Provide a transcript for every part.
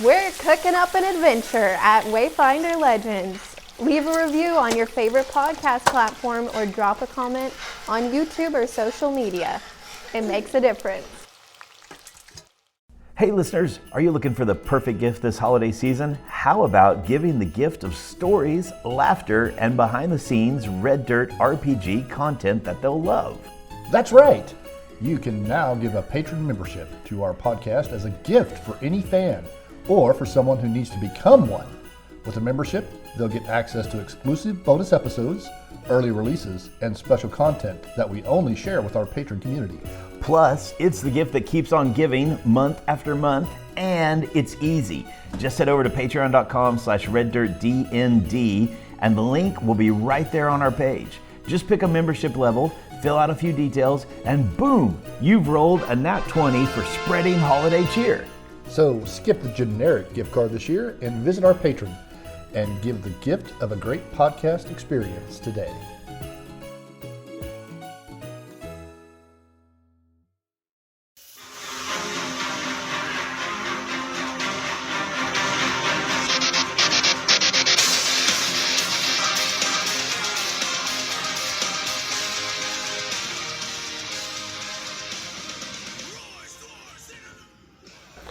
We're cooking up an adventure at Wayfinder Legends. Leave a review on your favorite podcast platform or drop a comment on YouTube or social media. It makes a difference. Hey listeners, are you looking for the perfect gift this holiday season? How about giving the gift of stories, laughter, and behind-the-scenes Red Dirt RPG content that they'll love? That's right. You can now give a patron membership to our podcast as a gift for any fan or for someone who needs to become one. With a membership, they'll get access to exclusive bonus episodes, early releases, and special content that we only share with our patron community. Plus, it's the gift that keeps on giving month after month, and it's easy. Just head over to patreon.com/reddirtdnd, and the link will be right there on our page. Just pick a membership level, fill out a few details, and boom, you've rolled a nat 20 for spreading holiday cheer. So skip the generic gift card this year and visit our patron and give the gift of a great podcast experience today.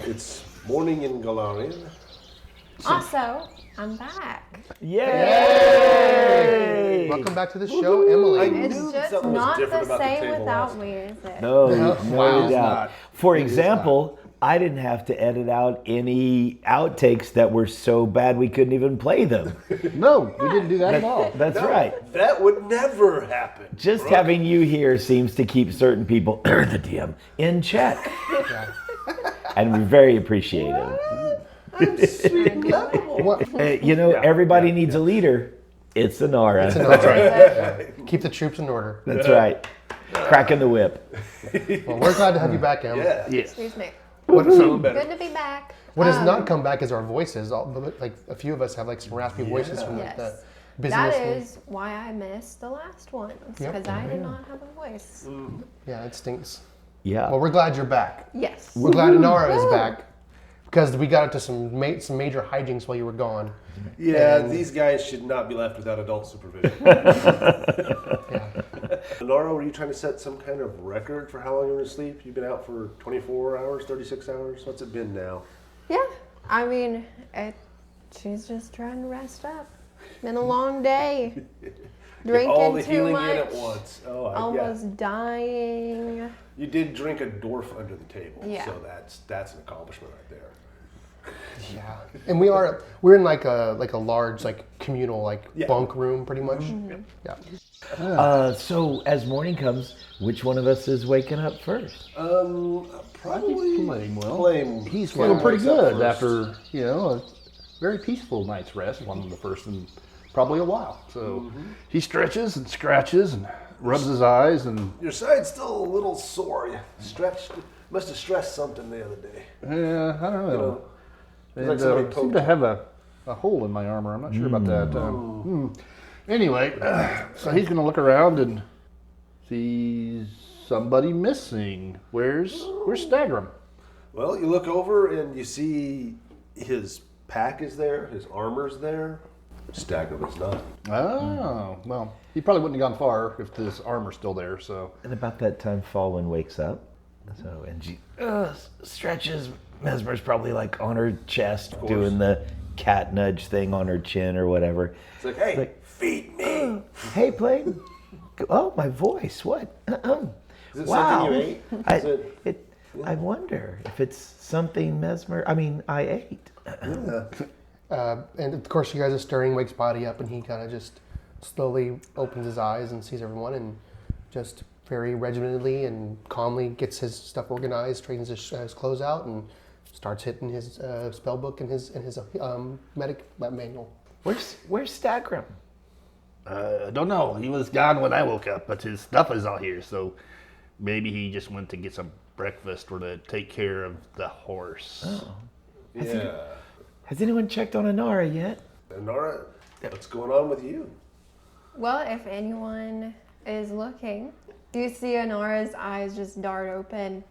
It's morning in Galarian. Also, I'm back. Yay! Welcome back to the show, Emily. It's just something was not different the about the same table without last me, is it? No Wow. It's doubt. not. For It is example, I didn't have to edit out any outtakes that were so bad we couldn't even play them. No, we didn't do that at all. That's right. That would never happen. Just Brooke. having you here seems to keep certain people, the DM, in check. And we're very appreciative. Everybody needs a leader. It's Inara. That's right. Keep the troops in order. That's right. Cracking the whip. Well, we're glad to have you back, Em. Yeah. Excuse me. What, So better. Good to be back. what has not come back is our voices. Like a few of us have like some raspy voices from like the Yes. business. That is why I missed the last one, because I did not have a voice. Yeah, it stinks. Yeah. Well, we're glad you're back. Yes. We're glad Inara is back because we got into some major hijinks while you were gone. Yeah, And- these guys should not be left without adult supervision. Yeah. Inara, were you trying to set some kind of record for how long you were asleep? You've been out for 24 hours, 36 hours? What's it been now? Yeah. I mean, she's just trying to rest up. Been a long day. Drinking All the too healing much. in at once. Oh, Almost dying. You did drink a dwarf under the table, Yeah. so that's an accomplishment right there. Yeah, and we're in like a large like communal bunk room pretty much. Yeah. So as morning comes, which one of us is waking up first? Probably Plame will. Plame. He's Plame feeling pretty wakes up good first. after, a very peaceful night's rest, one of the first in probably a while. So he stretches and scratches and rubs his eyes and Your side's still a little sore. You must have stressed something the other day. I don't know. It's like And, somebody seem poked to you. have a hole in my armor. I'm not sure about that. Anyway, so he's going to look around and sees somebody missing. Where's Stagram? Well, you look over and you see his pack is there, his armor's there. Stagram is not. Oh, well, he probably wouldn't have gone far if this armor's still there. So And about that time, Fawin wakes up. So and she stretches. Mesmer's probably like on her chest, doing the cat nudge thing on her chin or whatever. It's like, hey, feed me. Hey, Plame. Oh, my voice. What? Is it Wow. something you ate? Is it- I wonder if it's something I ate. And of course, you guys are stirring, wakes Boddy up, and he kind of just slowly opens his eyes and sees everyone, and just very regimentedly and calmly gets his stuff organized, straightens his clothes out, and starts hitting his spell book and his medic manual. Where's Stagram? I don't know. He was gone when I woke up, but his stuff is all here. So maybe he just went to get some breakfast or to take care of the horse. Oh. Yeah. Has anyone checked on Inara yet? Inara, what's going on with you? Well, if anyone is looking, you see Inara's eyes just dart open.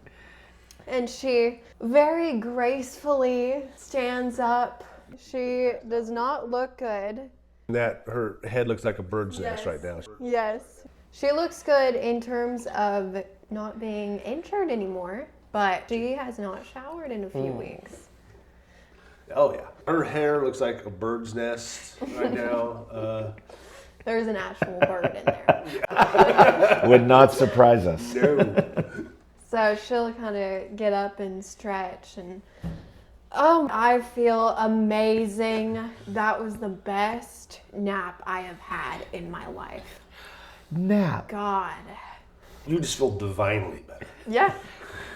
and she very gracefully stands up. She does not look good. That her head looks like a bird's nest right now. Yes. She looks good in terms of not being injured anymore, but she has not showered in a few weeks. Oh yeah, her hair looks like a bird's nest right now. There's an actual bird in there. Would not surprise us. No. So she'll kind of get up and stretch and, oh, I feel amazing. That was the best nap I have had in my life. Nap. God. You just feel divinely better. Yeah.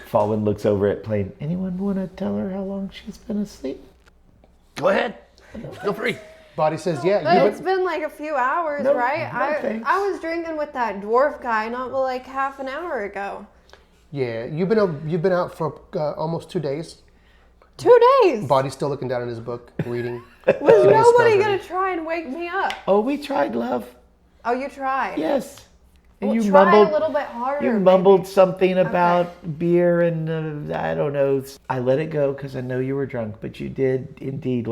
Fawin looks over at Plame. Anyone want to tell her how long she's been asleep? Go ahead. Feel free. Boddy says, yeah. But it's been like a few hours, No, right? no thanks. I was drinking with that dwarf guy not but like half an hour ago. Yeah, you've been out for almost 2 days. 2 days. Boddy's still looking down in his book, reading. Was nobody spells gonna try and wake me up? Oh, we tried, love. Oh, you tried. Yes. And Well, you try mumbled. a little bit harder. You maybe. mumbled something about beer and I don't know. I let it go because I know you were drunk, but you did indeed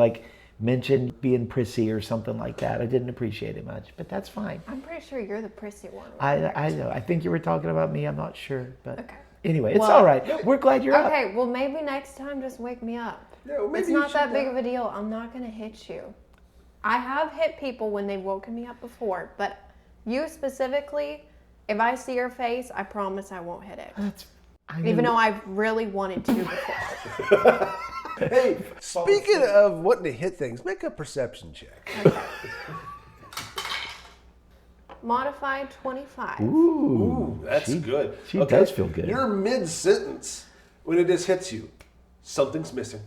mention being prissy or something like that. I didn't appreciate it much, but that's fine. I'm pretty sure you're the prissy one. I know. I think you were talking about me. I'm not sure, but Okay. anyway, it's Well, all right. We're glad you're up. Okay, well maybe next time just wake me up. Yeah, well, maybe It's you not that should, big of a deal. I'm not gonna hit you. I have hit people when they've woken me up before, but you specifically, if I see your face, I promise I won't hit it. Even though I've really wanted to before. Hey, speaking of wanting to hit things, make a perception check. Modified 25. Ooh, that's good. She does feel good. You're mid-sentence when it just hits you. Something's missing.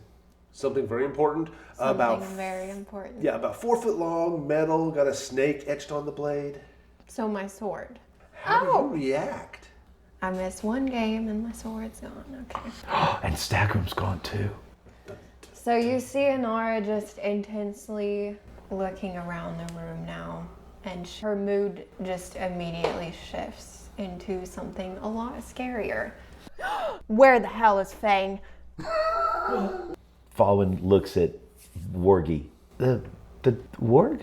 Something very important. Something very important. Yeah, about 4 foot long, metal, got a snake etched on the blade. So my sword. How do you react? I missed one game and my sword's gone. Okay. And Stagram's gone too. So you see Inara just intensely looking around the room now, and her mood just immediately shifts into something a lot scarier. Where the hell is Fang? Fawin looks at Wargy. The warg?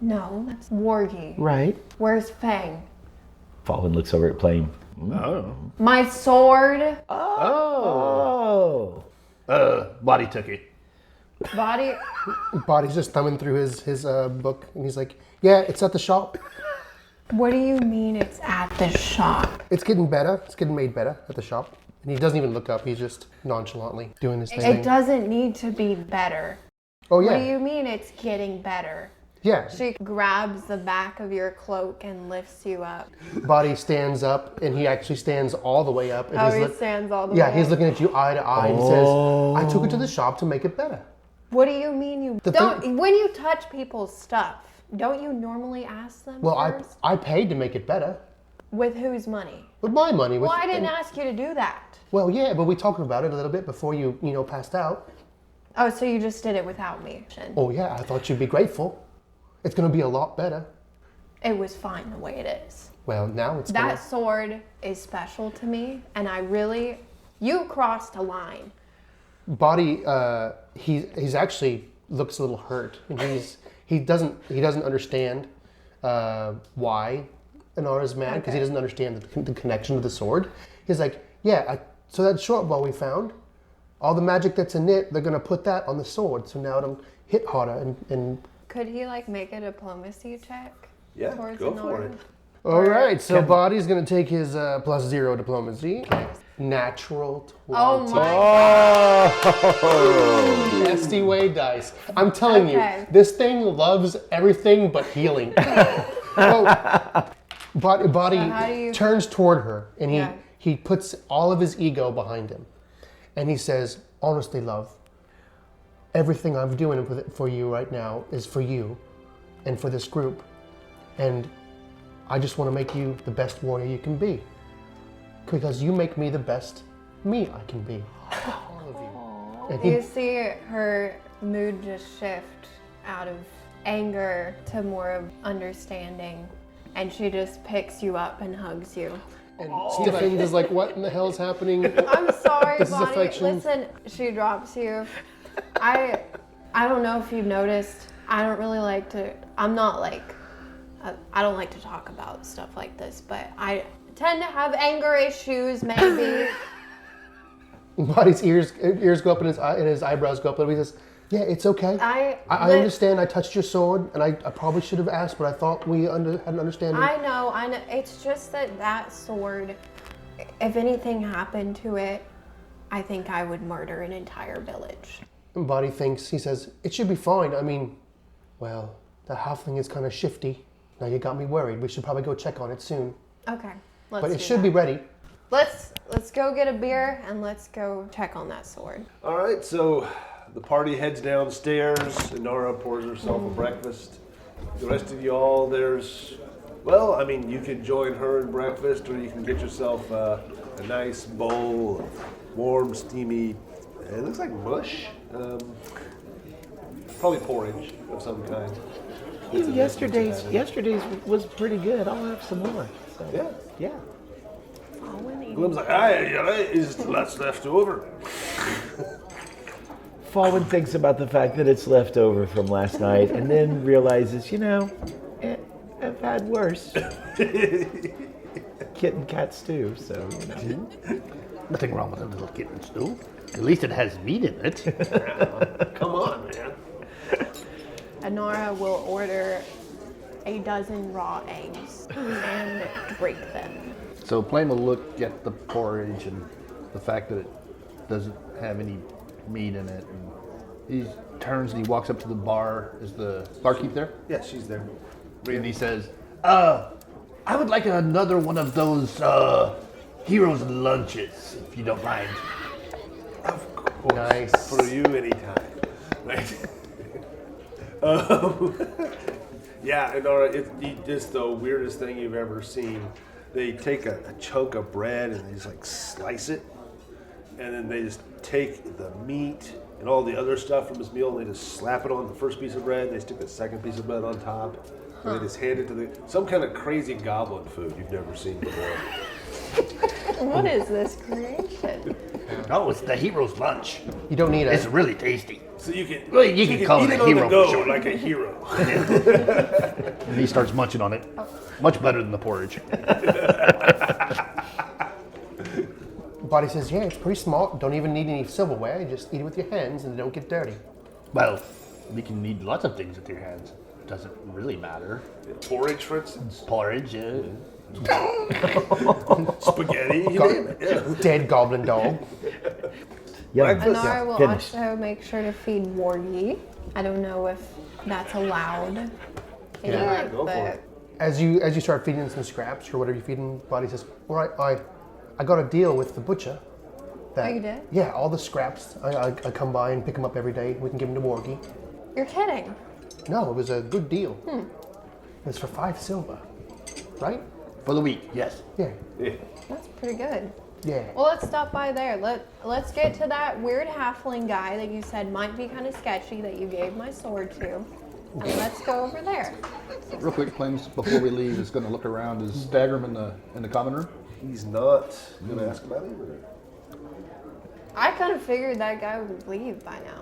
No, that's Wargy. Right. Where's Fang? Fawin looks over at Plame. Oh. My sword. Oh. Boddy took it. Body. Boddy's just thumbing through his book, and he's like, yeah, it's at the shop. What do you mean it's at the shop? It's getting better. It's getting made better at the shop. And he doesn't even look up. He's just nonchalantly doing this thing. It doesn't need to be better. Oh, yeah. What do you mean it's getting better? Yeah. She grabs the back of your cloak and lifts you up. Boddy stands up, and he actually stands all the way up. And Oh, he's he stands all the way Yeah, he's up. looking at you eye to eye, and he says, I took it to the shop to make it better. What do you mean you The don't? thing- When you touch people's stuff, don't you normally ask them Well, first? I paid to make it better. With whose money? With my money. Well, I didn't ask you to do that. Well, yeah, but we talked about it a little bit before you passed out. Oh, so you just did it without me. Oh, yeah, I thought you'd be grateful. It's going to be a lot better. It was fine the way it is. Well, now it's That sword is special to me, and you crossed a line. Boddy, he's actually looks a little hurt, and he doesn't understand why Inara's mad, because he doesn't understand the connection to the sword. He's like, yeah, so that short bow we found, all the magic that's in it, they're gonna put that on the sword, so now it'll hit harder. And Could he make a diplomacy check? Yeah, towards go for Inara? it. all right, so Boddy's gonna take his +0 diplomacy. Natural 20. Oh my! Nasty way dice. I'm telling Okay. you, this thing loves everything but healing. Boddy how do you- turns toward her, and Yeah. he puts all of his ego behind him, and he says, "Honestly, love, everything I'm doing for you right now is for you, and for this group, and I just want to make you the best warrior you can be, because you make me the best me I can be." All of you. And You see her mood just shift out of anger to more of understanding, and she just picks you up and hugs you. And stiffens is like, what in the hell is happening? I'm sorry, This is Bonnie. affection. Listen, she drops you. I don't know if you've noticed. I don't really like to. I'm not like. I don't like to talk about stuff like this, but I tend to have anger issues. Maybe. Boddy's ears go up and his eyebrows go up. And he says, "Yeah, it's okay. I understand. I touched your sword, and I probably should have asked, but I thought we had an understanding." I know. It's just that sword. If anything happened to it, I think I would murder an entire village. And Boddy thinks. He says, "It should be fine. I mean, well, the halfling is kind of shifty. Now you got me worried. We should probably go check on it soon. Okay, let's. But it do should that. be ready." Let's go get a beer and let's go check on that sword. All right, so the party heads downstairs. Inara pours herself a breakfast. The rest of y'all, you could join her in breakfast, or you can get yourself a nice bowl of warm, steamy. It looks like mush. Probably porridge of some kind. Yesterday's was pretty good. I'll have some more. So, yeah. Glim's like, is lots left over. Fawin thinks about the fact that it's left over from last night, and then realizes, I've had worse. Kitten cat stew, so Nothing wrong with a little kitten stew. At least it has meat in it. Come on, man. Inara will order a dozen raw eggs and break them. So Plame will look at the porridge and the fact that it doesn't have any meat in it. And he turns and he walks up to the bar. Is the barkeep there? Yeah, she's there. And he says, I would like another one of those heroes' lunches, if you don't mind. Of course. Nice. For you anytime. Right? Yeah, Inara, it's the weirdest thing you've ever seen. They take a chunk of bread and they just like slice it, and then they just take the meat and all the other stuff from his meal and they just slap it on the first piece of bread. And they stick the second piece of bread on top, and they just hand it to some kind of crazy goblin food you've never seen before. What is this creation? Oh, it's the hero's lunch. You don't need It's it. really tasty. So you can call eat it it a on hero the go for sure. like a hero. And he starts munching on it. Much better than the porridge. Boddy says, "Yeah, it's pretty small. Don't even need any silverware. You just eat it with your hands and they don't get dirty." Well, you can eat lots of things with your hands. Doesn't really matter. Porridge, for instance. Porridge, yeah. Spaghetti. You name it. Yeah. Dead goblin dog. Inara will Finish. also make sure to feed Wargy. I don't know if that's allowed. Yeah, go for it. As you start feeding some scraps or whatever you feed him, Boddy says, "All right, I got a deal with the butcher. Oh, you did? Yeah, all the scraps. I come by and pick them up every day. We can give them to Wargy." You're kidding. No, it was a good deal. It was for 5 silver, right? For the week, yes. Yeah, That's pretty good. yeah. Well, let's stop by there. Let's get to that weird halfling guy that you said might be kind of sketchy that you gave my sword to. And let's go over there. Real quick, Plains, before we leave, is going to look around. Is Stagram in the common room? He's not going to ask about it either. I kind of figured that guy would leave by now.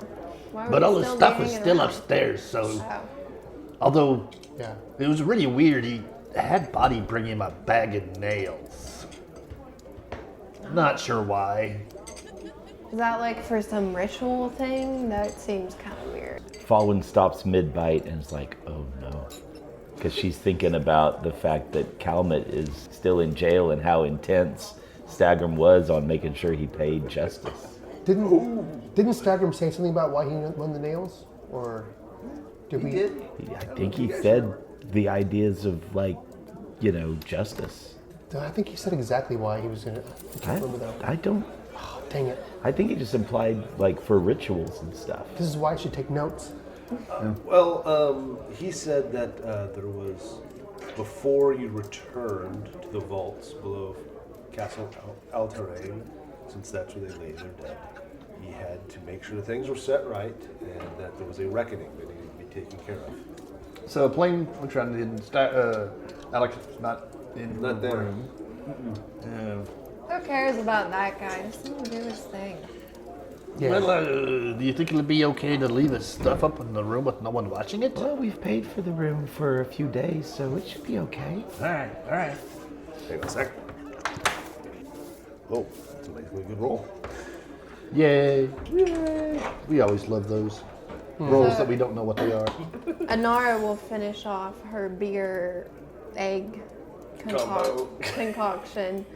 Why would But he all the still stuff be is hanging still around? upstairs, so Oh. although Yeah. it was really weird, he had Boddy bring him a bag of nails. Not sure why. Is that like for some ritual thing? That seems kind of weird. Fawin stops mid-bite and is like, oh no. Because she's thinking about the fact that Calmet is still in jail and how intense Stagram was on making sure he paid justice. Didn't Stagram say something about why he won the nails? Or did we? Did? I think he said the ideas of justice. I think he said exactly why he was in it. I can't remember though. I don't. Oh, dang it. I think he just implied for rituals and stuff. This is why I should take notes. Well, he said that there was, before you returned to the vaults below Castle Alterain, since that's where they lay their dead, he had to make sure things were set right and that there was a reckoning that needed to be taken care of. So Plame looks around and Alex is not in Not the there. room. Who cares about that guy? Just let him do his thing. Yeah. Well, do you think it'll be okay to leave his stuff up in the room with no one watching it? Well, we've paid for the room for a few days, so it should be okay. All right. Hang on a sec. Oh, that's a good roll. Yay. We always love those rolls that we don't know what they are. Inara will finish off her beer egg Combo. concoction,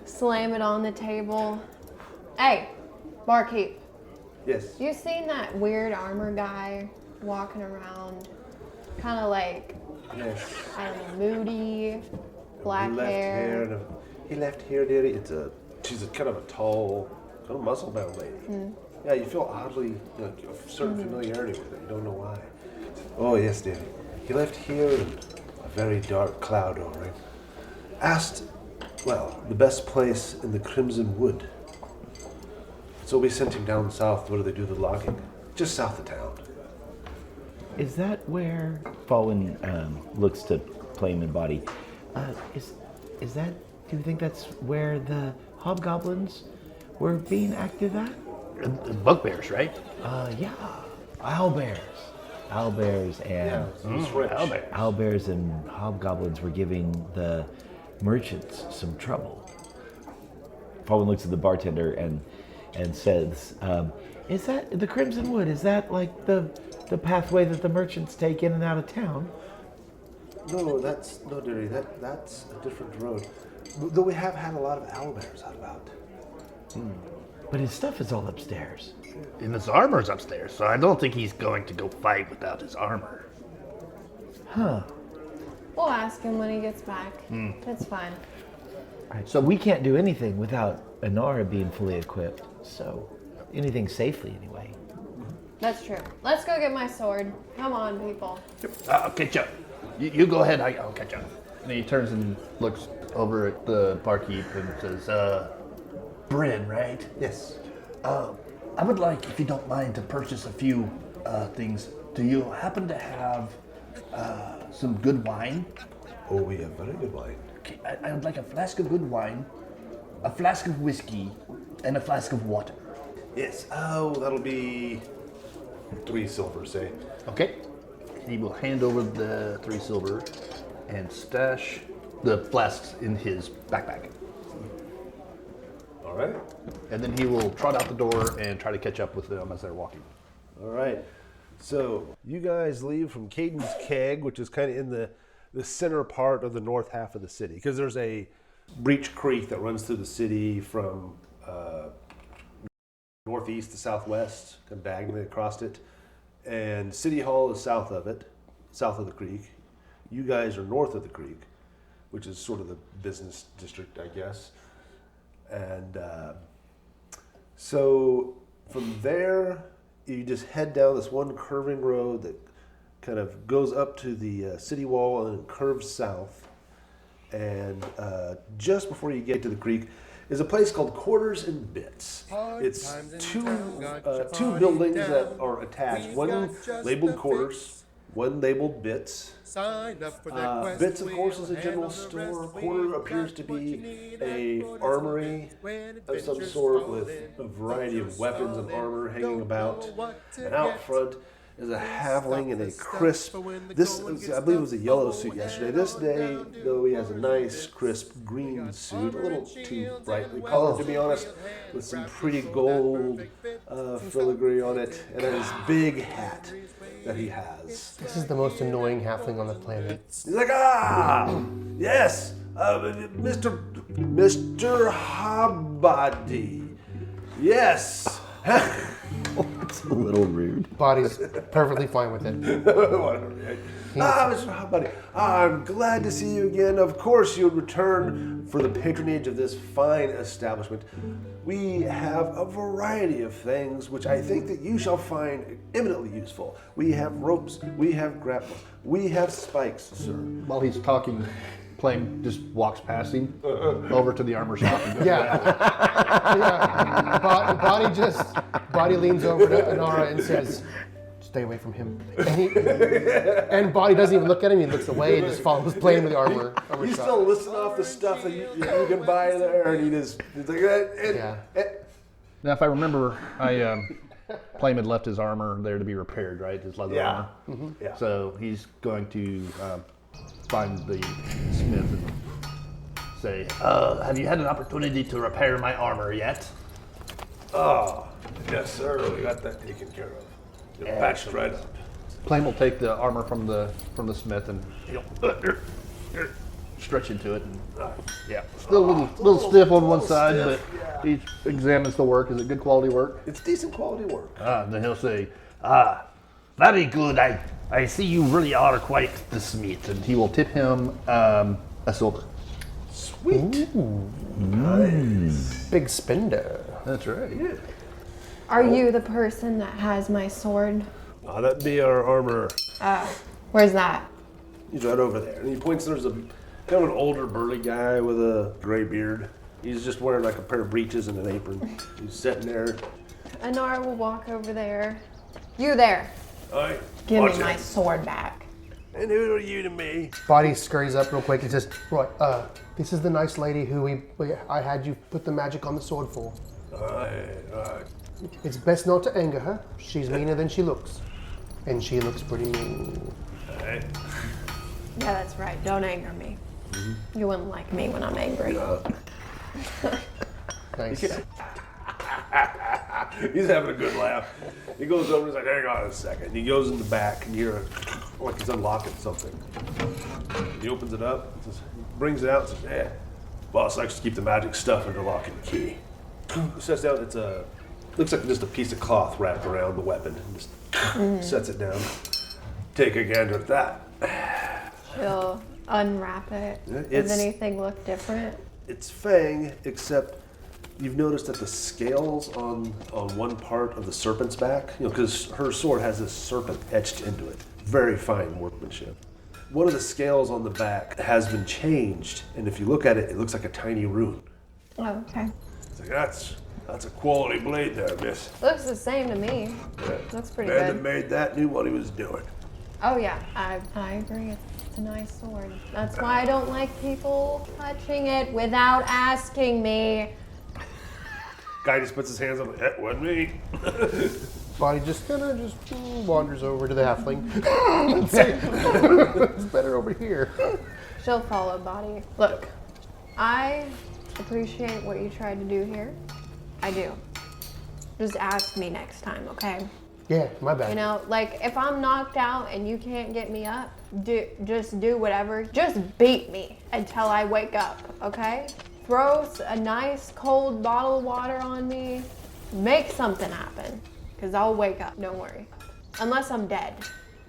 slam it on the table. Hey, barkeep, Yes. you seen that weird armor guy walking around, kind of like, Yes. I don't know, moody, black Left hair? and he left hair, did he? She's a kind of a tall, kind of muscle-bound lady. Yeah, you feel oddly, a certain familiarity with her. You don't know why. Oh yes, dearie. He left here and a very dark cloud over him. Asked, well, the best place in the Crimson Wood. So we sent him down south where they do the logging, just south of town. Is that where Fawin looks to Plame and Boddy? Is that? Do you think that's where the hobgoblins were being active at? Bugbears, right? Yeah, owlbears and He's French. owlbears and hobgoblins were giving the merchants some trouble. Fawin looks at the bartender and says, "Is that the Crimson Wood? Is that like the pathway that the merchants take in and out of town?" No, dearie. That's a different road. Though we have had a lot of owlbears out about. But his stuff is all upstairs. And his armor's upstairs, so I don't think he's going to go fight without his armor. Huh. We'll ask him when he gets back. It's fine. So we can't do anything without Inara being fully equipped. So anything safely anyway. That's true. Let's go get my sword. Come on, people. I'll catch up. You go ahead, I'll catch up. And he turns and looks over at the barkeep and says, Bryn, right? Yes. I would like, if you don't mind, to purchase a few things. Do you happen to have some good wine? Oh, we have very good wine. Okay, I would like a flask of good wine, a flask of whiskey, and a flask of water. Yes. Oh, that'll be 3 silver, say. Okay. He will hand over the 3 silver and stash the flasks in his backpack. All right. And then he will trot out the door and try to catch up with them as they're walking. All right. So you guys leave from Caden's Keg, which is kind of in the center part of the north half of the city, because there's a Breach Creek that runs through the city from northeast to southwest, kind of diagonally across it. And City Hall is south of it, south of the creek. You guys are north of the creek, which is sort of the business district, I guess. And so from there, you just head down this one curving road that kind of goes up to the city wall and curves south. And just before you get to the creek is a place called Quarters and Bits. It's two buildings that are attached. One labeled Quarters, one labeled Bits. Bits, of course, is a general store. Quarter appears to be a armory of some sort with a variety of weapons and armor hanging about. And out front is a halfling in a crisp, this, I believe it was a yellow suit yesterday. This day, though, he has a nice, crisp green suit, a little too brightly colored, to be honest, with some pretty gold filigree on it, and his big hat that he has. This is the most annoying halfling on the planet. He's like, yes, Mr. Hobgoblin. Yes. It's a little rude. Body's perfectly fine with it. Whatever, right? Mr. Hobgoblin, I'm glad to see you again. Of course, you'll return for the patronage of this fine establishment. We have a variety of things which I think that you shall find eminently useful. We have ropes, we have grapples, we have spikes, sir. While he's talking, Plame just walks past him over to the armor shop. And goes, Yeah. Body leans over to Inara and says, stay away from him. And Boddy doesn't even look at him. He looks away and just follows Plame with the armor He's shot. still listing off the stuff that you can buy there, and he's like, Now, if I remember, Plame had left his armor there to be repaired, right? His leather armor. Yeah. So he's going to find the smith and say, have you had an opportunity to repair my armor yet? Oh, yes, sir. We got that taken care of. It'll patch right up. Plame will take the armor from the smith and he'll stretch into it. And, yeah, still a little stiff on one side, but he examines the work. Is it good quality work? It's decent quality work. Then he'll say, very good. I see you really are quite the smith. And he will tip him a silver. Sweet. Nice. Big spender. That's right. Yeah. Are you the person that has my sword? That'd be our armor. Where's that? He's right over there. And he points, there's a kind of an older burly guy with a gray beard. He's just wearing like a pair of breeches and an apron. He's sitting there. Inara will walk over there. You there. All right. Give watch me my it. sword back. And who are you to me? Boddy scurries up real quick and says, right, this is the nice lady who I had you put the magic on the sword for. All right. It's best not to anger her. She's meaner than she looks. And she looks pretty mean. All right. Yeah, that's right. Don't anger me. You wouldn't like me when I'm angry. Nice. He's having a good laugh. He goes over and he's like, hang on a second. He goes in the back and you hear like he's unlocking something. He opens it up, brings it out and says, boss likes to keep the magic stuff under lock and key. He sets down, looks like just a piece of cloth wrapped around the weapon. And just sets it down. Take a gander at that. He'll unwrap it. Does anything look different? It's FANG, except you've noticed that the scales on one part of the serpent's back, because her sword has this serpent etched into it. Very fine workmanship. One of the scales on the back has been changed, and if you look at it, it looks like a tiny rune. Oh, okay. It's like, that's a quality blade there, miss. Looks the same to me. Looks pretty Man that good. made that knew what he was doing. Oh yeah, I agree. It's a nice sword. That's why I don't like people touching it without asking me. Guy just puts his hands on it. That wasn't me. Boddy just kind of wanders over to the halfling. It's better over here. She'll follow Boddy. Look, I appreciate what you tried to do here. I do. Just ask me next time, okay? Yeah, my bad. You know, like if I'm knocked out and you can't get me up, just do whatever. Just beat me until I wake up, okay? Throw a nice cold bottle of water on me. Make something happen, because I'll wake up, don't worry. Unless I'm dead,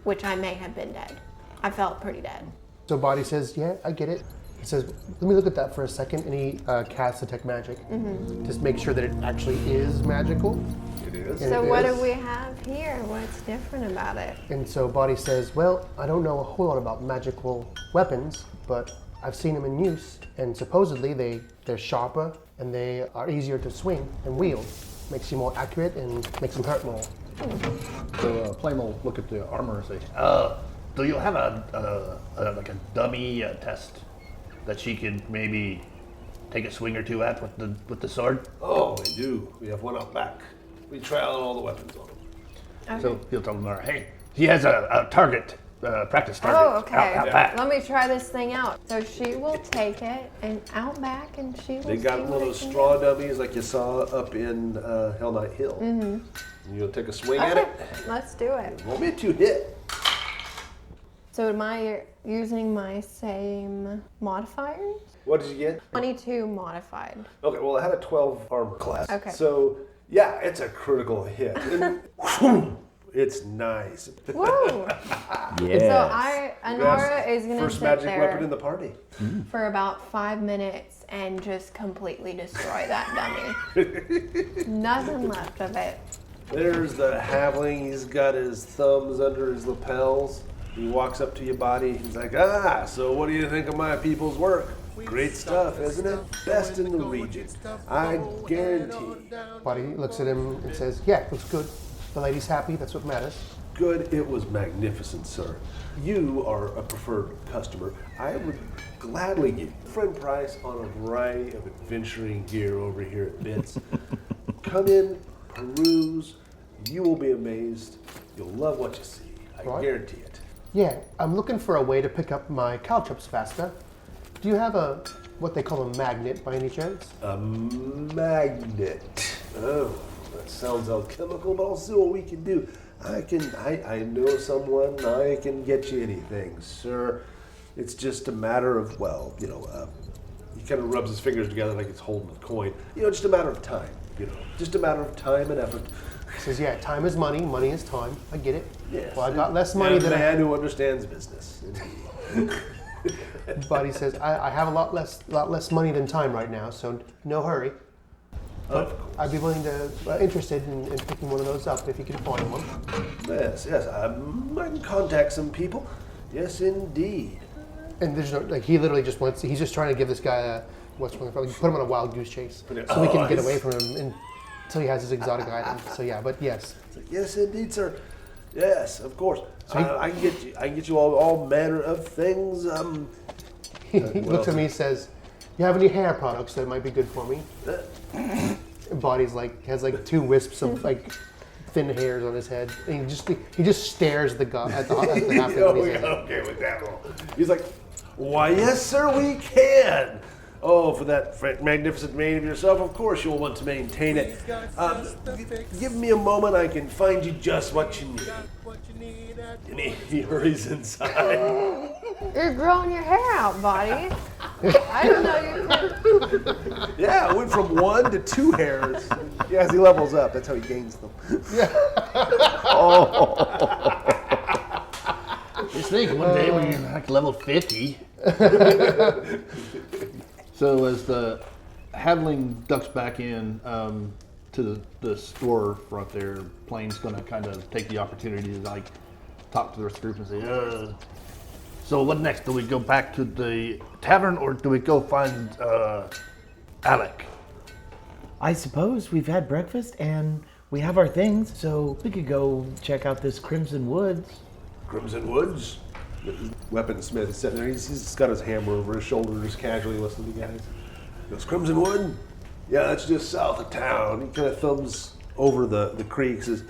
which I may have been dead. I felt pretty dead. So Boddy says, yeah, I get it. He says, let me look at that for a second, and he casts Detect Magic. Just make sure that it actually is magical. It is. So what do we have here? What's different about it? And so Boddy says, well, I don't know a whole lot about magical weapons, but I've seen them in use, and supposedly they're sharper and they are easier to swing and wield. Makes you more accurate and makes them hurt more. So Plame will look at the armor and say, do you have a dummy test that she could maybe take a swing or two at with the sword? Oh, we do. We have one out back. We try out all the weapons on him. Okay. So he'll tell Inara, hey, he has a target, practice target. Oh, okay. Out back. Let me try this thing out. So she will take it and out back, and she will. They got see one of what those it can straw dummies like you saw up in Hell Knight Hill. And you'll take a swing at do. it. Okay, let's do it. Won't be a two-hit. So am I using my same modifiers? What did you get? 22 modified. Okay, well, I had a 12 armor class. Okay. So, yeah, it's a critical hit. And it's nice. Whoa! Yeah. So Inara is gonna First sit magic there weapon in the party. for about 5 minutes and just completely destroy that dummy. Nothing left of it. There's the halfling. He's got his thumbs under his lapels. He walks up to your body. He's like, so what do you think of my people's work? Great stuff, isn't it? Best in the region. I guarantee. Boddy looks at him and says, yeah, looks good. The lady's happy, that's what matters. good. It was magnificent, sir. You are a preferred customer. I would gladly give you friend price on a variety of adventuring gear over here at Bits. Come in, peruse. You will be amazed. You'll love what you see. I guarantee it. Yeah, I'm looking for a way to pick up my caltrops faster. Do you have what they call a magnet by any chance? A magnet. Oh, that sounds alchemical, but I'll see what we can do. I know someone. I can get you anything, sir. It's just a matter of, he kind of rubs his fingers together like he's holding a coin. Just a matter of time. Just a matter of time and effort. He says, yeah, time is money, money is time. I get it. Yes. Well, I got less money than a man who understands business. Buddy says, I have a lot less money than time right now, so no hurry. But I'd be willing to, interested in picking one of those up if you can find one. Yes. I can contact some people. Yes, indeed. And there's no, he literally just wants, he's just trying to give this guy put him on a wild goose chase so we can get away from him until he has his exotic item. So yeah, but yes. Yes, indeed, sir. Yes, of course. So I can get you all manner of things. He looks at me and says, "You have any hair products that might be good for me?" Boddy's has two wisps of thin hairs on his head, and he just stares at the half-elven. Okay with that one. He's like, "Why, yes, sir, we can." Oh, for that magnificent mane of yourself, of course you'll want to maintain it. Give me a moment, I can find you just what you need. And he hurries inside. You're growing your hair out, Boddy. I don't know you could. Yeah, I went from 1 to 2 hairs. Yeah, as he levels up, that's how he gains them. Just think, one day when you're level 50. So as the Hadling ducks back in to the store front there, Plame's going to kind of take the opportunity to talk to the rest of the group and say, so what next? Do we go back to the tavern or do we go find Alec? I suppose we've had breakfast and we have our things, so we could go check out this Crimson Woods. Crimson Woods? The weaponsmith is sitting there. He's got his hammer over his shoulder, just casually listening to you guys. He goes, Crimson Wood? Yeah, that's just south of town. He kind of thumbs over the creek, says,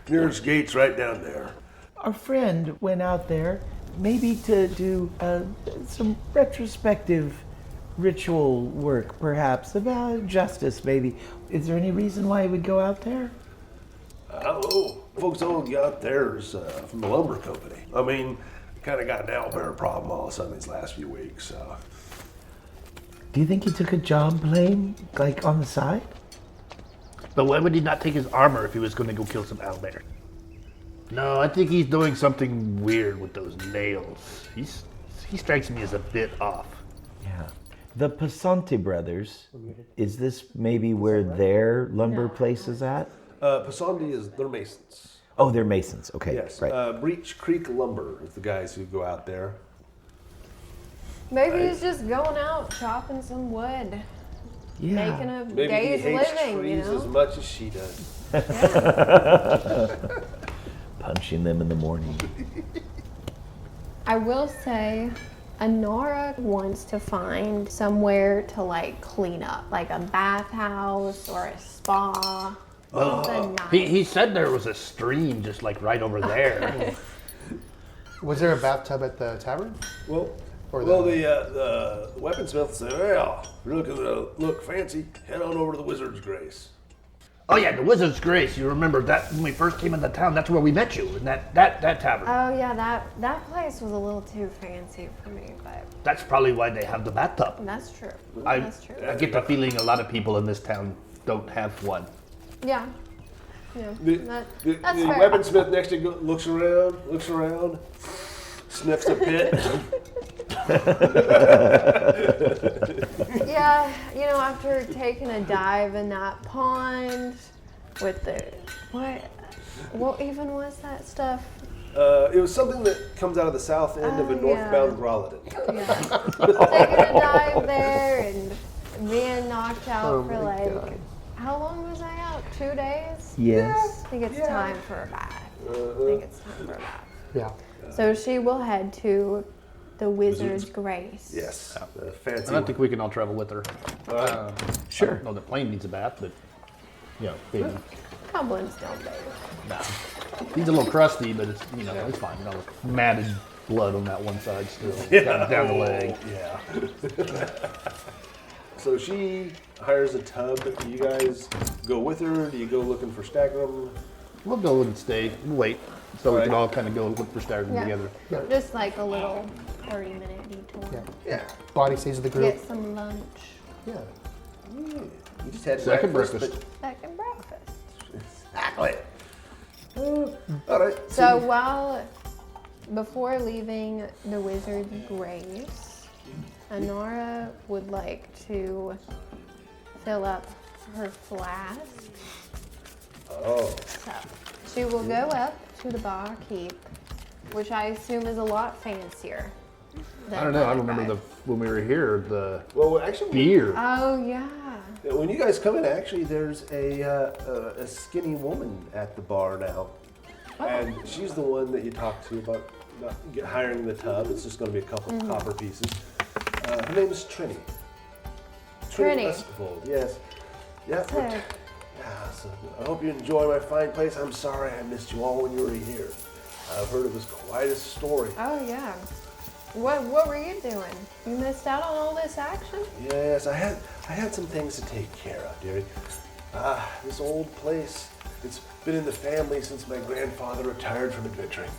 nearest gate's right down there. Our friend went out there, maybe to do some retrospective ritual work, perhaps, about justice, maybe. Is there any reason why he would go out there? Oh, folks all got theirs from the lumber company. I mean, kind of got an owlbear problem all of a sudden these last few weeks, so. Do you think he took a job, Plame, on the side? But why would he not take his armor if he was going to go kill some owlbear? No, I think he's doing something weird with those nails. He strikes me as a bit off. Yeah. The Pasante brothers, is this maybe where their lumber place is at? Pasandi they're masons. Oh, they're masons. Okay, yes. right. Breach Creek Lumber is the guys who go out there. Maybe he's just going out chopping some wood, Yeah. making a Maybe day's he hates living, trees as much as she does. Punching them in the morning. I will say, Inara wants to find somewhere to clean up, like a bathhouse or a spa. Something nice. He said there was a stream just right over there. Was there a bathtub at the tavern? The weaponsmith said, well, if you're looking to look fancy, head on over to the Wizard's Grace. Oh yeah, the Wizard's Grace. You remember that when we first came into town? That's where we met you in that tavern. Oh yeah, that place was a little too fancy for me, but That's probably why they have the bathtub. that's true. I That's true. get the feeling a lot of people in this town don't have one. Yeah. The That's fair. weaponsmith next to you looks around, sniffs a pit. Yeah, after taking a dive in that pond with what even was that stuff? It was something that comes out of the south end of a northbound Grolladon. Yeah. Taking a dive there and being knocked out for God. how long was I out? 2 days? Yes. I think it's time for a bath. I think it's time for that. Yeah. So she will head to the Wizard's Grace. Yes. The fancy And I think we can all travel with her. Sure. I don't know that Plame needs a bath, but baby. Goblins don't bathe. Nah. He's a little crusty, but it's it's fine. Matted blood on that one side still, down the leg. Yeah. So she hires a tub. Do you guys go with her? Do you go looking for Stagram? We'll go and stay, wait, so we Right. can all kind of go look for Stagram Yeah. together. Just like a little 30-minute detour. Yeah. Yeah. Boddy stays with the group. Get some lunch. Yeah. You just had Second breakfast. breakfast. Second breakfast. Exactly. All right. So before leaving the Wizard's Grace, Inara would like to fill up her flask. Oh. So she will go up to the barkeep, which I assume is a lot fancier. I don't know, I remember when we were here, the Well, actually, beer. Oh yeah. when you guys come in, actually, there's a skinny woman at the bar now, and she's the one that you talked to about not hiring the tub. It's just going to be a couple of copper pieces. Her name is Trini. Trini. Westfold, yes. Yeah. So, Yeah, so I hope you enjoy my fine place. I'm sorry I missed you all when you were here. I've heard it was quite a story. oh yeah. What were you doing? You missed out on all this action? Yes, I had some things to take care of, dearie. This old place, it's been in the family since my grandfather retired from adventuring.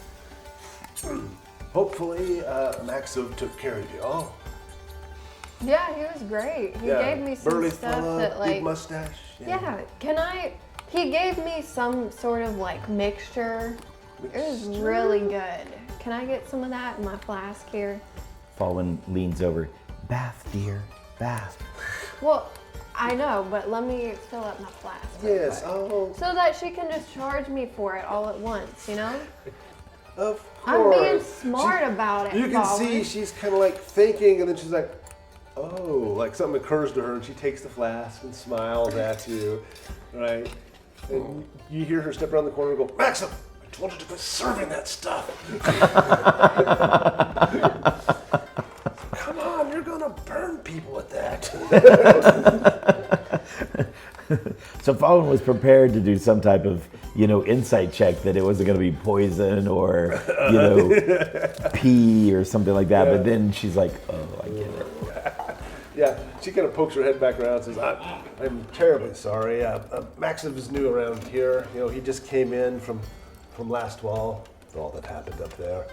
Hopefully, Maxov took care of you all. Yeah, he was great. He Yeah, gave me some burly stuff fella, that big mustache. Yeah, he gave me some sort of like mixture. It was really good. Can I get some of that in my flask here? Fawin leans over. Bath, dear, bath. Well, I know, but let me fill up my flask. real Yes, quick. oh, So that she can just charge me for it all at once, you know? of course. I'm being smart about it, You can Fawin. see she's kind of like thinking, and then she's like, oh, like something occurs to her, and she takes the flask and smiles at you, right? And you hear her step around the corner and go, Maxim, I told you to quit serving that stuff. Come on, you're gonna burn people with that. So Fawin was prepared to do some type of, insight check that it wasn't going to be poison or, pee or something like that. But then she's like, oh, I get it. Yeah, she kind of pokes her head back around and says, I'm terribly sorry. Maxim is new around here. He just came in from last wall, all that happened up there.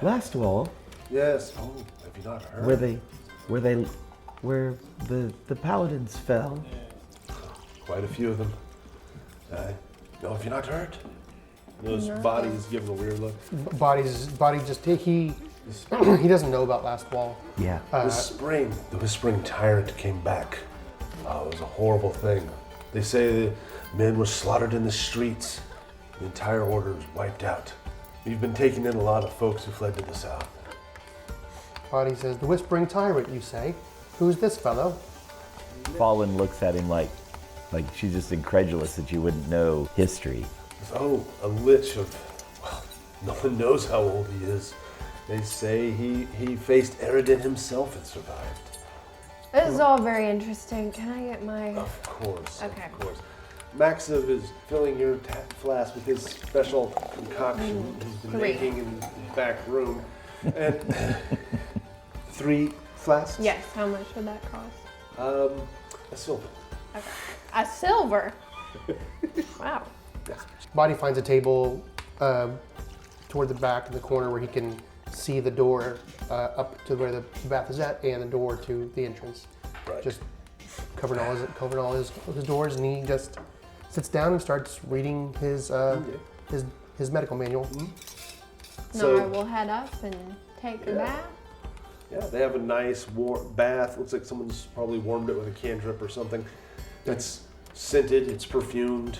Last wall, Yes. Oh, have you not heard? where the paladins fell. Quite a few of them. No, have you not heard? Those bodies giving a weird look. Boddy just he doesn't know about Last Wall. Yeah. This spring, the Whispering Tyrant came back. Oh, it was a horrible thing. They say the men were slaughtered in the streets. The entire order was wiped out. We've been taking in a lot of folks who fled to the south. Boddy says, "The Whispering Tyrant, you say? Who's this fellow?" Fawin looks at him like she's just incredulous that you wouldn't know history. Oh, a lich of, well, no one knows how old he is. They say he faced Eridan himself and survived. This is all very interesting. Can I get my... Of course, Okay. of course. Maxov is filling your flask with his special concoction he's been 3. making in the back room. And 3 flasks? Yes, how much would that cost? A silver. Okay. A silver? Wow. Boddy finds a table toward the back in the corner where he can see the door up to where the bath is at and the door to the entrance. Right. Just covering all his doors, and he just sits down and starts reading his medical manual. No, So- I will head up and take a bath. Yeah, they have a nice warm bath. Looks like someone's probably warmed it with a cantrip or something. It's scented, it's perfumed.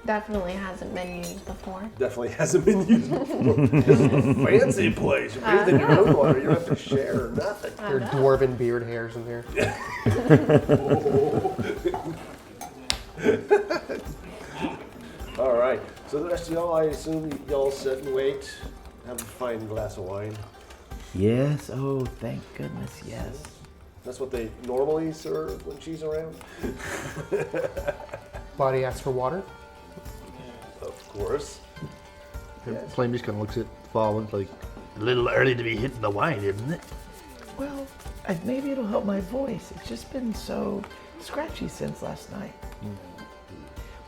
Definitely hasn't been used before. Definitely hasn't been used before. This is a fancy place. You bathe in your own water. You don't have to share or nothing. There are dwarven beard hairs in there. All right. So So the rest of y'all, I assume y'all sit and wait, have a fine glass of wine. Yes. Oh, thank goodness. Yes. That's what they normally serve when she's around. Boddy asks for water. Of course. Plame just kind of looks at Fawin like, a little early to be hitting the wine, isn't it? Well, maybe it'll help my voice. It's just been so scratchy since last night.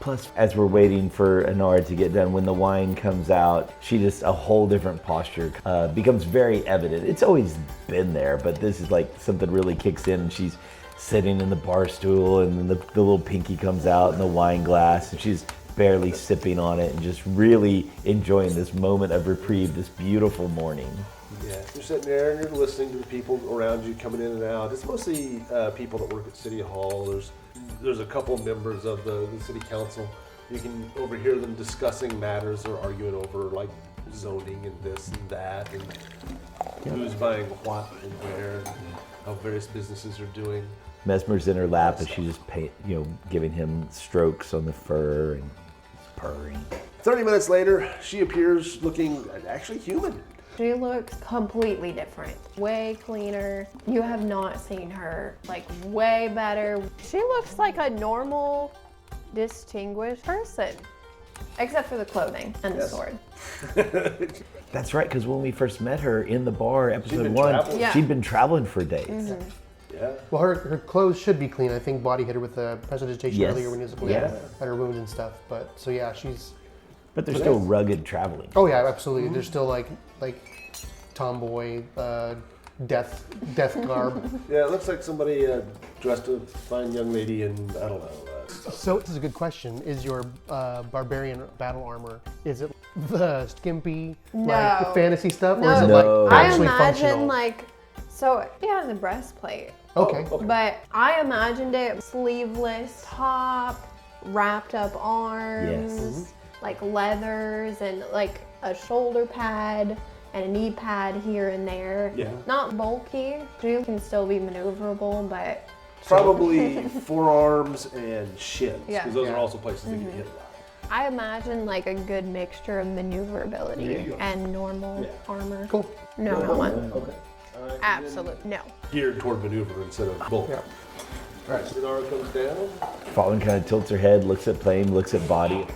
Plus, as we're waiting for Inara to get done, when the wine comes out, she just, a whole different posture becomes very evident. It's always been there, but this is like something really kicks in, and she's sitting in the bar stool, and then the little pinky comes out in the wine glass, and she's barely sipping on it and just really enjoying this moment of reprieve, this beautiful morning. Yeah, you're sitting there and you're listening to the people around you coming in and out. It's mostly people that work at City Hall. There's a couple members of the city council. You can overhear them discussing matters they're arguing over, like zoning and this and that, and who's buying what and where, and how various businesses are doing. Mesmer's in her lap as she's just giving him strokes on the fur and purring. 30 minutes later, she appears looking actually human. She looks completely different, way cleaner. You have not seen her, like, way better. She looks like a normal, distinguished person, except for the clothing and the sword. That's right, because when we first met her in the bar, episode 1, Yeah. she'd been traveling for days. Mm-hmm. Yeah. Well, her clothes should be clean. I think Boddy hit her with a presentation Yes. earlier when he was looking at her wounds and stuff. But so yeah, she's. But they're still rugged traveling. Oh yeah, absolutely. They're still like tomboy, death garb. Yeah, it looks like somebody dressed a fine young lady in, I don't know. So this is a good question. Is your barbarian battle armor, is it the skimpy like fantasy stuff, or is it No. like I actually imagine functional? so he has a breastplate. Okay. But I imagined it sleeveless top, wrapped up arms, like leathers, and like a shoulder pad and a knee pad here and there. Yeah. Not bulky. She can still be maneuverable, but Probably forearms and shins, because Yeah. those are also places that get hit a lot. I imagine like a good mixture of maneuverability and normal armor. Cool. No helmet. Okay. All right. Absolute no. Geared toward maneuver instead of bulk. Yeah. All right, Inara comes down. Fawin kind of tilts her head, looks at Plame, looks at Boddy.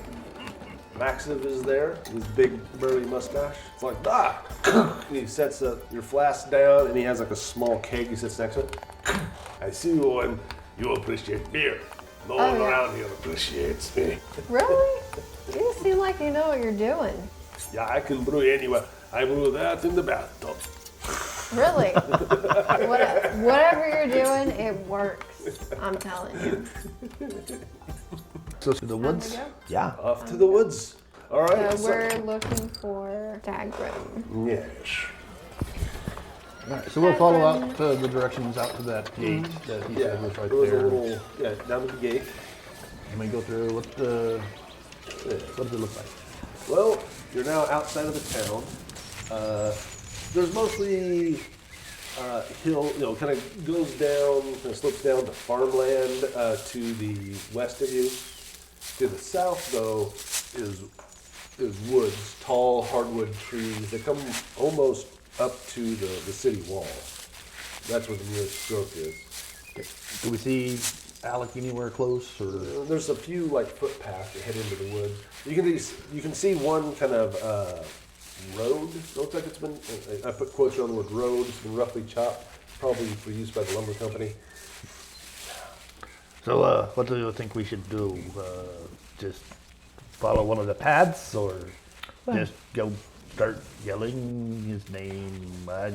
Maxiv is there, his big burly mustache. It's like, and he sets your flask down, and he has like a small keg he sits next to it. I see you, and you appreciate beer. No one around here appreciates me. Really? You seem like you know what you're doing. Yeah, I can brew anywhere. I brew that in the bathtub. Really? Whatever you're doing, it works. I'm telling you. So to the woods. Yeah. Off to the woods. All right. So we're looking for Stagram. Yes. All right, so we'll follow out to the directions out to that gate that he said was right There was a there. little, down to the gate. And we go through what does it look like? Well, you're now outside of the town. There's mostly hill, kind of goes down, kind of slopes down to farmland to the west of you. To the south, though, is woods, tall hardwood trees that come almost up to the city wall. That's where the nearest growth is. Do we see Alec anywhere close, or? There's a few footpaths that head into the woods. You can see one kind of road. It looks like it's been. I put quotes on the word road. It's been roughly chopped, probably for use by the lumber company. So what do you think we should do? Just follow one of the paths, or just go start yelling his name? I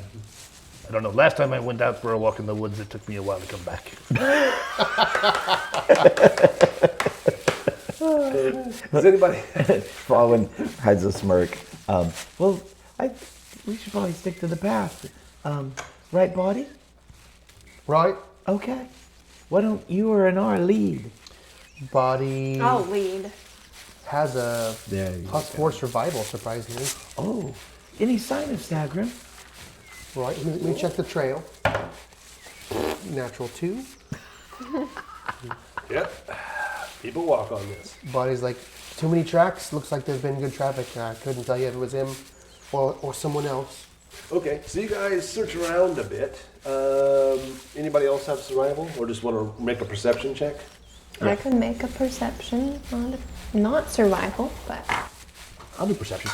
don't know. Last time I went out for a walk in the woods, it took me a while to come back. Does anybody? Fawin hides a smirk. We should probably stick to the path. Right, Boddy? Right. Okay. Why don't you or Inara lead? Boddy I'll lead. has a There you +4 survival, surprisingly. Oh, any sign of Stagram? Right. Let me check the trail. Natural 2. Yep. People walk on this. Boddy's like, too many tracks. Looks like there's been good traffic. I couldn't tell you if it was him or someone else. Okay, so you guys search around a bit. Anybody else have survival, or just want to make a perception check? I could make a perception, not survival, but I'll do perception.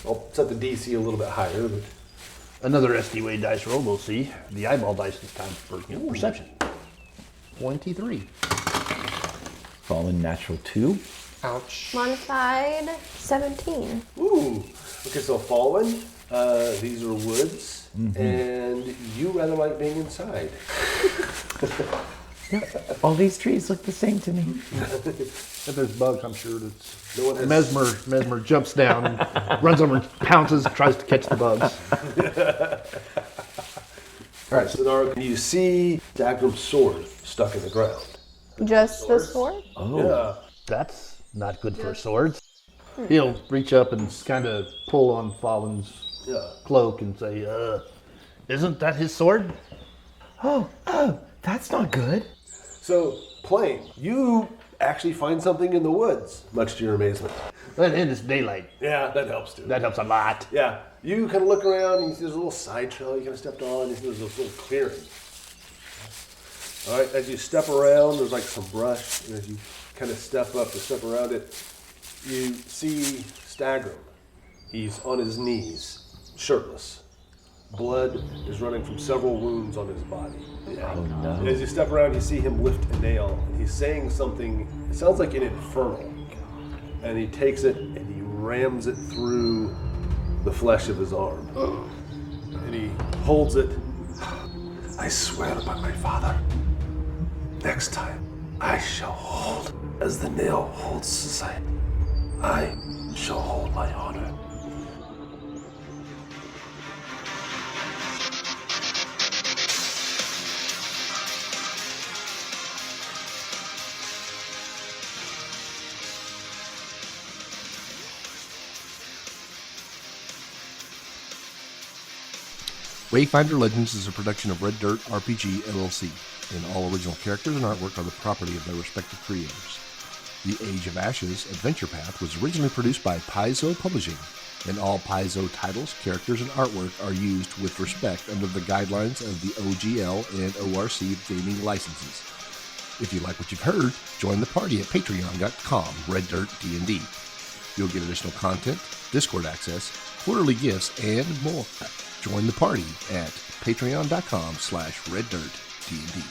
I'll set the DC a little bit higher. But Another SD Wade dice roll. We'll see. The eyeball dice this time for perception. 23. Fallen natural 2. Ouch. modified 17. ooh, okay. So Fawin, these are woods, and you rather like being inside. All these trees look the same to me. If there's bugs, I'm sure that's... No one has Mesmer jumps down, and runs over, and pounces, tries to catch the bugs. All right, so now you see Stagram's sword stuck in the ground. Just the sword? Yeah. That's not good for swords. He'll reach up and kind of pull on Fawin's cloak and say, isn't that his sword? Oh, that's not good. So, Plame, you actually find something in the woods, much to your amazement. And it's daylight. Yeah, that helps too. That helps a lot. Yeah, you kind of look around and you see there's a little side trail you kind of stepped on. You see there's this little clearing. All right, as you step around, there's like some brush. And as you kind of step up to step around it, you see Stagram. He's on his knees, shirtless. Blood is running from several wounds on his body. Oh no. And as you step around, you see him lift a nail, and he's saying something. It sounds like an infernal. And he takes it and he rams it through the flesh of his arm. And he holds it. I swear by my father, next time I shall hold as the nail holds society. I shall hold my honor. Wayfinder Legends is a production of Red Dirt RPG LLC, and all original characters and artwork are the property of their respective creators. The Age of Ashes Adventure Path was originally produced by Paizo Publishing, and all Paizo titles, characters, and artwork are used with respect under the guidelines of the OGL and ORC gaming licenses. If you like what you've heard, join the party at patreon.com, reddirtdnd. You'll get additional content, Discord access, quarterly gifts, and more. Join the party at patreon.com/reddirtdnd.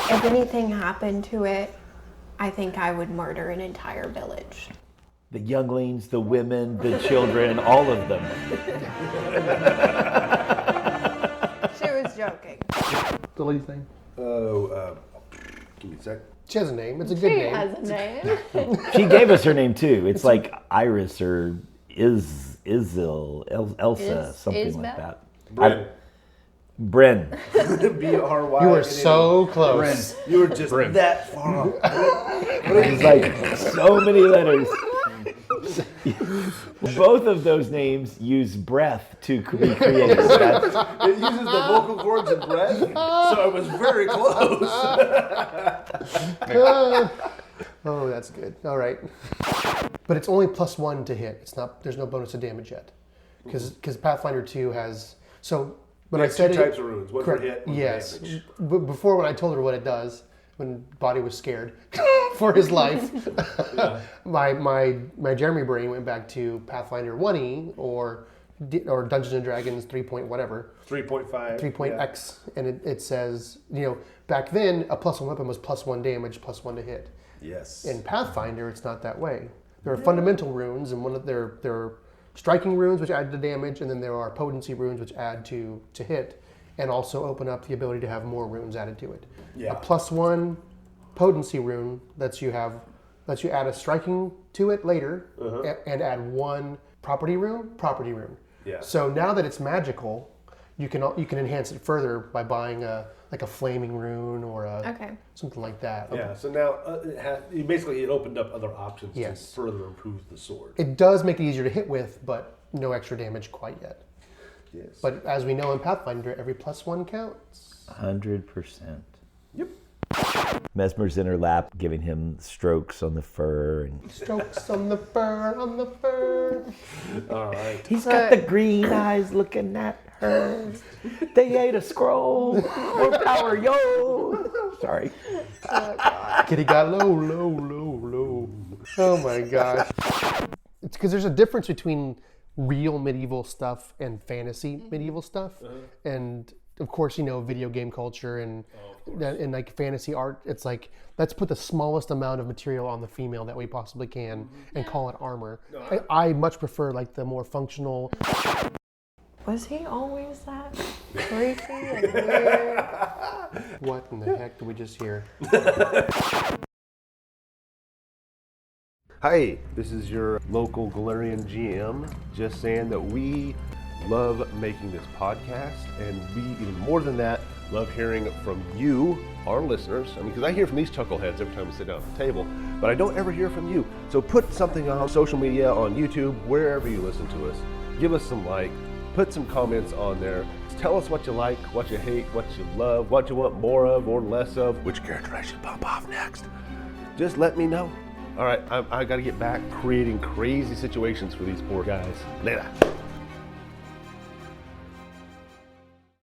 If anything happened to it, I think I would murder an entire village. The younglings, the women, the children, all of them. She was joking. The lady's name? Give me a sec. She has a name. It's a good She name. has a name. She gave us her name too. It's like Iris or Elsa, something like that. Bryn. B-R-Y. You were so close. You were just that far off. It's like so many letters. Both of those names use breath to be created. It uses the vocal cords and breath, so it was very close. Oh, that's good. All right. But it's only +1 to hit. It's not. There's no bonus to damage yet, because Pathfinder 2 has. So when I said two types of runes. One correct, for hit, one yes. for damage. But before, when I told her what it does, when Boddy was scared for his life, my Jeremy brain went back to Pathfinder 1E or Dungeons and Dragons 3 point whatever. 3.5. 3.x, and it says, back then a +1 weapon was +1 damage, +1 to hit. Yes. In Pathfinder, it's not that way. There are fundamental runes, and there are striking runes which add to damage, and then there are potency runes which add to hit, and also open up the ability to have more runes added to it. Yeah. A +1 potency rune lets you add a striking to it later, and add 1 property rune. Yeah. So now that it's magical, you can enhance it further by buying a flaming rune or something like that. Yeah, so now it opened up other options Yes. to further improve the sword. It does make it easier to hit with, but no extra damage quite yet. Yes. But as we know in Pathfinder, every +1 counts. 100%. Yep. Mesmer's in her lap, giving him strokes on the fur. And Strokes on the fur. All right. he's got the green eyes looking at her. They ate a scroll. More power, yo. Sorry. Kitty got low. Oh my gosh. It's because there's a difference between real medieval stuff and fantasy medieval stuff. And of course, video game culture and like fantasy art, it's like, let's put the smallest amount of material on the female that we possibly can and call it armor. I much prefer like the more functional. Was he always that creepy and weird? What in the heck did we just hear? Hi, this is your local Galarian GM, just saying that we love making this podcast, and we, even more than that, love hearing from you, our listeners. I mean, because I hear from these chuckleheads every time we sit down at the table, but I don't ever hear from you. So put something on social media, on YouTube, wherever you listen to us. Give us some put some comments on there. Tell us what you like, what you hate, what you love, what you want more of or less of, which character I should pop off next. Just let me know. All right, I got to get back creating crazy situations for these poor guys. Later.